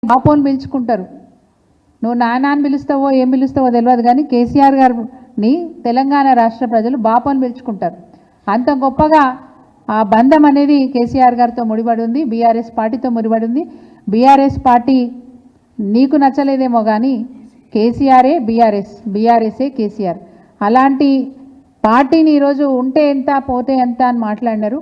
బాపోని పిలుచుకుంటారు. నువ్వు నాన్న అని పిలుస్తావో ఏం పిలుస్తావో తెలియదు, కానీ కేసీఆర్ గారిని తెలంగాణ రాష్ట్ర ప్రజలు బాపోని పిలుచుకుంటారు. అంత గొప్పగా ఆ బంధం అనేది కేసీఆర్ గారితో ముడిపడి ఉంది, బీఆర్ఎస్ పార్టీతో ముడిపడి ఉంది. బీఆర్ఎస్ పార్టీ నీకు నచ్చలేదేమో కానీ కేసీఆరే బీఆర్ఎస్, బీఆర్ఎస్ఏ కేసీఆర్. అలాంటి పార్టీని ఈరోజు ఉంటే ఎంత పోతే ఎంత అని మాట్లాడినారు.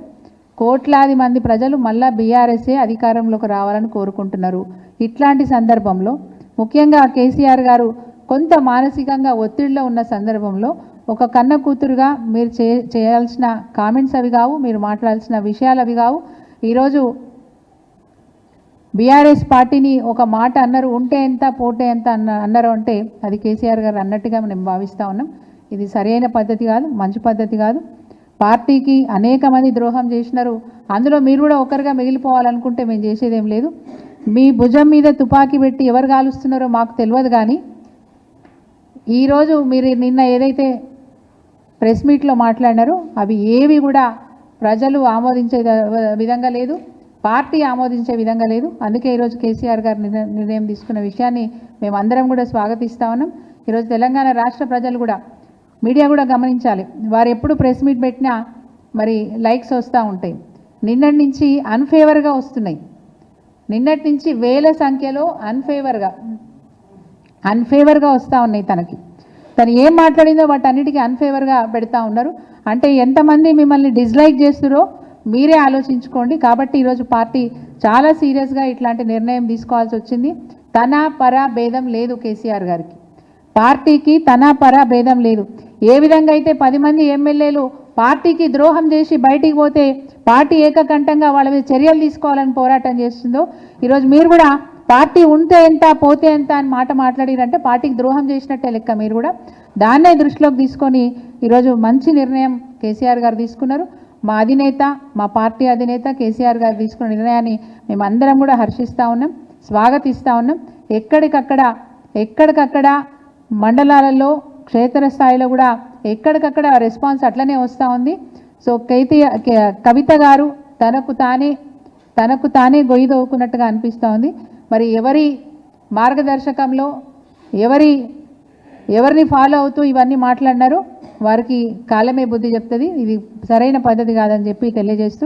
కోట్లాది మంది ప్రజలు మళ్ళా బీఆర్ఎస్ఏ అధికారంలోకి రావాలని కోరుకుంటున్నారు. ఇట్లాంటి సందర్భంలో ముఖ్యంగా కేసీఆర్ గారు కొంత మానసికంగా ఒత్తిడిలో ఉన్న సందర్భంలో ఒక కన్న కూతురుగా మీరు చేయాల్సిన కామెంట్స్ అవి కావు, మీరు మాట్లాడాల్సిన విషయాలు అవి కావు. ఈరోజు బీఆర్ఎస్ పార్టీని ఒక మాట అన్నారు, ఉంటే ఎంత పోతే ఎంత అన్నారు అంటే అది కేసీఆర్ గారు అన్నట్టుగా మేము భావిస్తూ ఉన్నాం. ఇది సరైన పద్ధతి కాదు, మంచి పద్ధతి కాదు. పార్టీకి అనేక మంది ద్రోహం చేసినారు, అందులో మీరు కూడా ఒకరిగా మిగిలిపోవాలనుకుంటే మేము చేసేదేం లేదు. మీ భుజం మీద తుపాకీ పెట్టి ఎవరు కాలుస్తున్నారో మాకు తెలియదు, కానీ ఈరోజు మీరు నిన్న ఏదైతే ప్రెస్ మీట్లో మాట్లాడినారో అవి ఏవి కూడా ప్రజలు ఆమోదించే విధంగా లేదు, పార్టీ ఆమోదించే విధంగా లేదు. అందుకే ఈరోజు కేసీఆర్ గారు నిర్ణయం తీసుకున్న విషయాన్ని మేమందరం కూడా స్వాగతిస్తా ఉన్నాం. ఈరోజు తెలంగాణ రాష్ట్ర ప్రజలు కూడా, మీడియా కూడా గమనించాలి. వారు ఎప్పుడు ప్రెస్ మీట్ పెట్టినా మరి లైక్స్ వస్తూ ఉంటాయి. నిన్నటి నుంచి అన్ఫేవర్గా వస్తున్నాయి. నిన్నటి నుంచి వేల సంఖ్యలో అన్ఫేవర్గా వస్తూ ఉన్నాయి. తను ఏం మాట్లాడిందో వాటన్నిటికీ అన్ఫేవర్గా పెడతా ఉన్నారు. అంటే ఎంతమంది మిమ్మల్ని డిస్లైక్ చేస్తున్నారో మీరే ఆలోచించుకోండి. కాబట్టి ఈరోజు పార్టీ చాలా సీరియస్గా ఇట్లాంటి నిర్ణయం తీసుకోవాల్సి వచ్చింది. తన పర భేదం లేదు కేసీఆర్ గారికి, పార్టీకి తన పర భేదం లేదు. ఏ విధంగా అయితే 10 మంది ఎమ్మెల్యేలు పార్టీకి ద్రోహం చేసి బయటికి పోతే పార్టీ ఏకకంఠంగా వాళ్ళ మీద చర్యలు తీసుకోవాలని పోరాటం చేస్తుందో, ఈరోజు మీరు కూడా పార్టీ ఉంటే ఎంత పోతే ఎంత అని మాట్లాడిరంటే పార్టీకి ద్రోహం చేసినట్టే లెక్క. మీరు కూడా దాన్నే దృష్టిలోకి తీసుకొని ఈరోజు మంచి నిర్ణయం కేసీఆర్ గారు తీసుకున్నారు. మా అధినేత, మా పార్టీ అధినేత కేసీఆర్ గారు తీసుకున్న నిర్ణయాన్ని మేమందరం కూడా హర్షిస్తూ ఉన్నాం, స్వాగతిస్తూ ఉన్నాం. ఎక్కడికక్కడ మండలాలలో క్షేత్రస్థాయిలో కూడా ఎక్కడికక్కడ రెస్పాన్స్ అట్లనే వస్తూ ఉంది. సో కవిత గారు తనకు తానే గొయ్యి తవ్వుకున్నట్టుగా అనిపిస్తూ ఉంది. మరి ఎవరి మార్గదర్శకంలో ఎవరిని ఫాలో అవుతూ ఇవన్నీ మాట్లాడినారో వారికి కాలమే బుద్ధి చెప్తుంది. ఇది సరైన పద్ధతి కాదని చెప్పి తెలియజేస్తూ